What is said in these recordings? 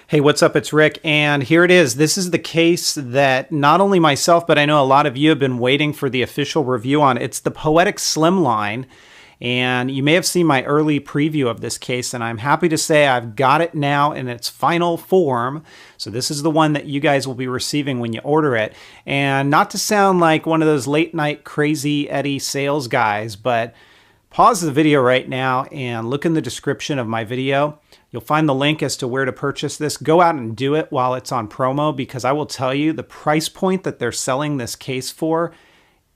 Hey, what's up? It's Rick, and here it is. This is the case that not only myself, but I know a lot of you have been waiting for the official review on. It's the Poetic Slimline, and you may have seen my early preview of this case, and I'm happy to say I've got it now in its final form. So this is the one that you guys will be receiving when you order it. And not to sound like one of those late night crazy Eddie sales guys, but pause the video right now and look in the description of my video. You'll find the link as to where to purchase this. Go out and do it while it's on promo, because I will tell you the price point that they're selling this case for,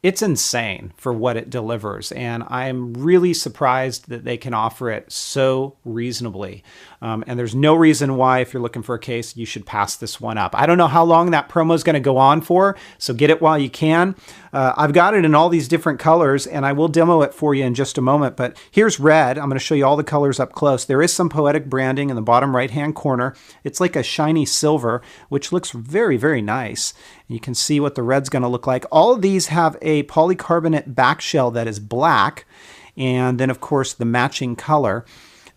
it's insane for what it delivers. And I'm really surprised that they can offer it so reasonably. And there's no reason why, if you're looking for a case, you should pass this one up. I don't know how long that promo is going to go on for, so get it while you can. I've got it in all these different colors, and I will demo it for you in just a moment. But here's red. I'm going to show you all the colors up close. There is some Poetic branding in the bottom right-hand corner. It's like a shiny silver, which looks very, very nice. You can see what the red's going to look like. All of these have a polycarbonate back shell that is black, and then, of course, the matching color.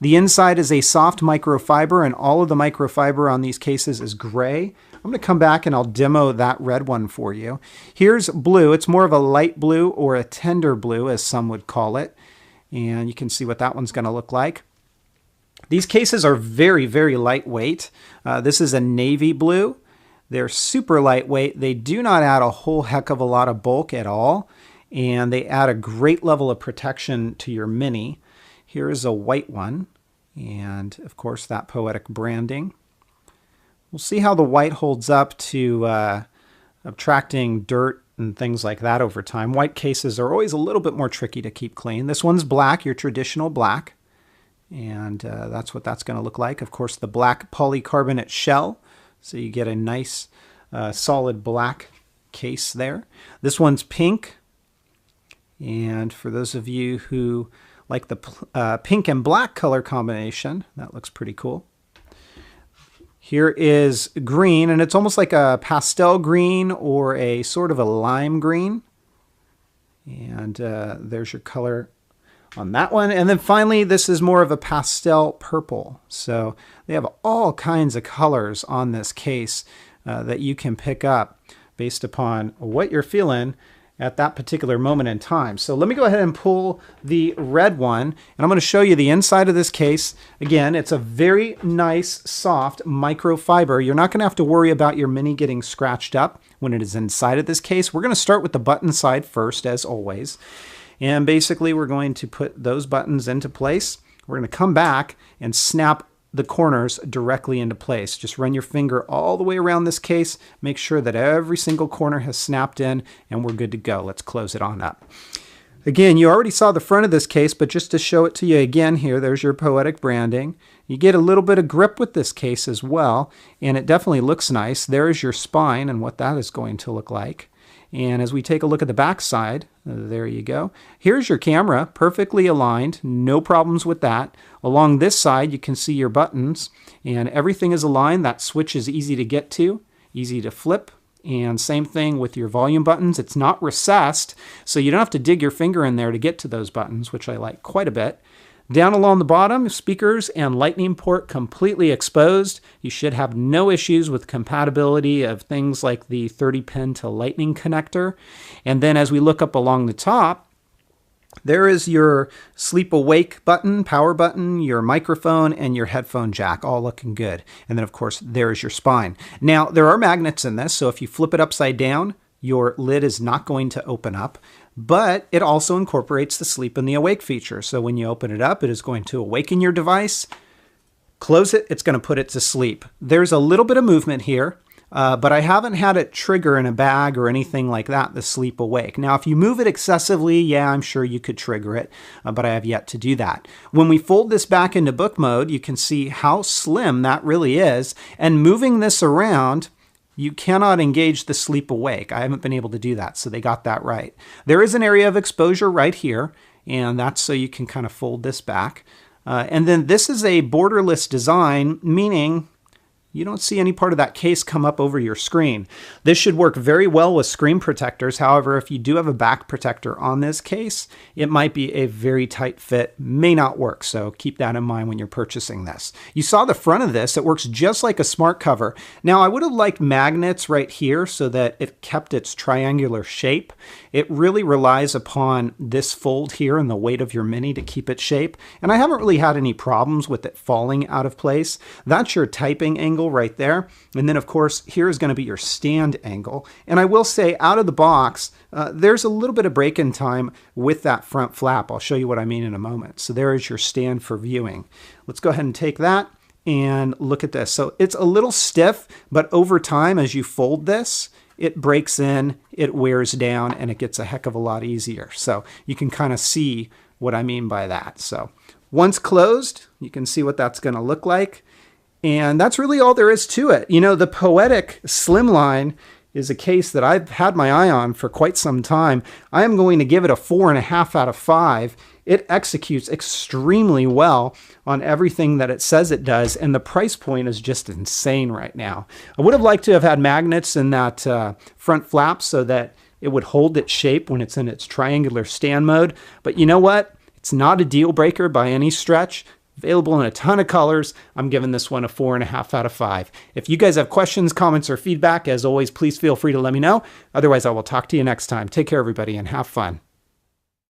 The inside is a soft microfiber, and all of the microfiber on these cases is gray. I'm going to come back and I'll demo that red one for you. Here's blue. It's more of a light blue, or a tender blue, as some would call it. And you can see what that one's going to look like. These cases are very, very lightweight. This is a navy blue. They're super lightweight. They do not add a whole heck of a lot of bulk at all. And they add a great level of protection to your Mini. Here is a white one, and of course that Poetic branding. We'll see how the white holds up to attracting dirt and things like that over time. White cases are always a little bit more tricky to keep clean. This one's black, your traditional black, and that's what that's going to look like. Of course, the black polycarbonate shell, so you get a nice solid black case there. This one's pink, and for those of you who like the pink and black color combination, that looks pretty cool. Here is green, and it's almost like a pastel green or a sort of a lime green. And there's your color on that one. And then finally, this is more of a pastel purple. So they have all kinds of colors on this case that you can pick up based upon what you're feeling at that particular moment in time. So let me go ahead and pull the red one, and I'm going to show you the inside of this case. Again, it's a very nice, soft microfiber. You're not going to have to worry about your Mini getting scratched up when it is inside of this case. We're going to start with the button side first, as always. And basically, we're going to put those buttons into place. We're going to come back and snap the corners directly into place. Just run your finger all the way around this case. Make sure that every single corner has snapped in, and we're good to go. Let's close it on up. Again, you already saw the front of this case, but just to show it to you again here, there's your Poetic branding. You get a little bit of grip with this case as well, and it definitely looks nice. There is your spine and what that is going to look like. And as we take a look at the back side, there you go. Here's your camera, perfectly aligned, no problems with that. Along this side, you can see your buttons, and everything is aligned. That switch is easy to get to, easy to flip. And same thing with your volume buttons. It's not recessed, so you don't have to dig your finger in there to get to those buttons, which I like quite a bit. Down along the bottom, speakers and lightning port completely exposed. You should have no issues with compatibility of things like the 30-pin to lightning connector. And then as we look up along the top, there is your sleep awake button, power button, your microphone, and your headphone jack, all looking good. And then, of course, there is your spine. Now, there are magnets in this, so if you flip it upside down, your lid is not going to open up. But it also incorporates the sleep and the awake feature. So when you open it up, it is going to awaken your device. Close it, it's going to put it to sleep. There's a little bit of movement here, but I haven't had it trigger in a bag or anything like that, the sleep awake. Now, if you move it excessively, yeah, I'm sure you could trigger it, but I have yet to do that. When we fold this back into book mode, you can see how slim that really is. And moving this around, you cannot engage the sleep awake. I haven't been able to do that, so they got that right. There is an area of exposure right here, and that's so you can kind of fold this back. And then this is a borderless design, meaning you don't see any part of that case come up over your screen. This should work very well with screen protectors. However, if you do have a back protector on this case, it might be a very tight fit, may not work. So keep that in mind when you're purchasing this. You saw the front of this. It works just like a smart cover. Now, I would have liked magnets right here so that it kept its triangular shape. It really relies upon this fold here and the weight of your Mini to keep its shape. And I haven't really had any problems with it falling out of place. That's your typing angle right there. And then of course, here is going to be your stand angle. And I will say out of the box, there's a little bit of break-in time with that front flap. I'll show you what I mean in a moment. So there is your stand for viewing. Let's go ahead and take that and look at this. So it's a little stiff, but over time, as you fold this, it breaks in, it wears down, and it gets a heck of a lot easier. So you can kind of see what I mean by that. So once closed, you can see what that's going to look like. And that's really all there is to it. You know, the Poetic Slimline is a case that I've had my eye on for quite some time. I am going to give it a 4.5 out of 5. It executes extremely well on everything that it says it does, and the price point is just insane right now. I would have liked to have had magnets in that front flap so that it would hold its shape when it's in its triangular stand mode, but you know what? It's not a deal breaker by any stretch. Available in a ton of colors. I'm giving this one a 4.5 out of 5. If you guys have questions, comments, or feedback, as always, please feel free to let me know. Otherwise, I will talk to you next time. Take care, everybody, and have fun.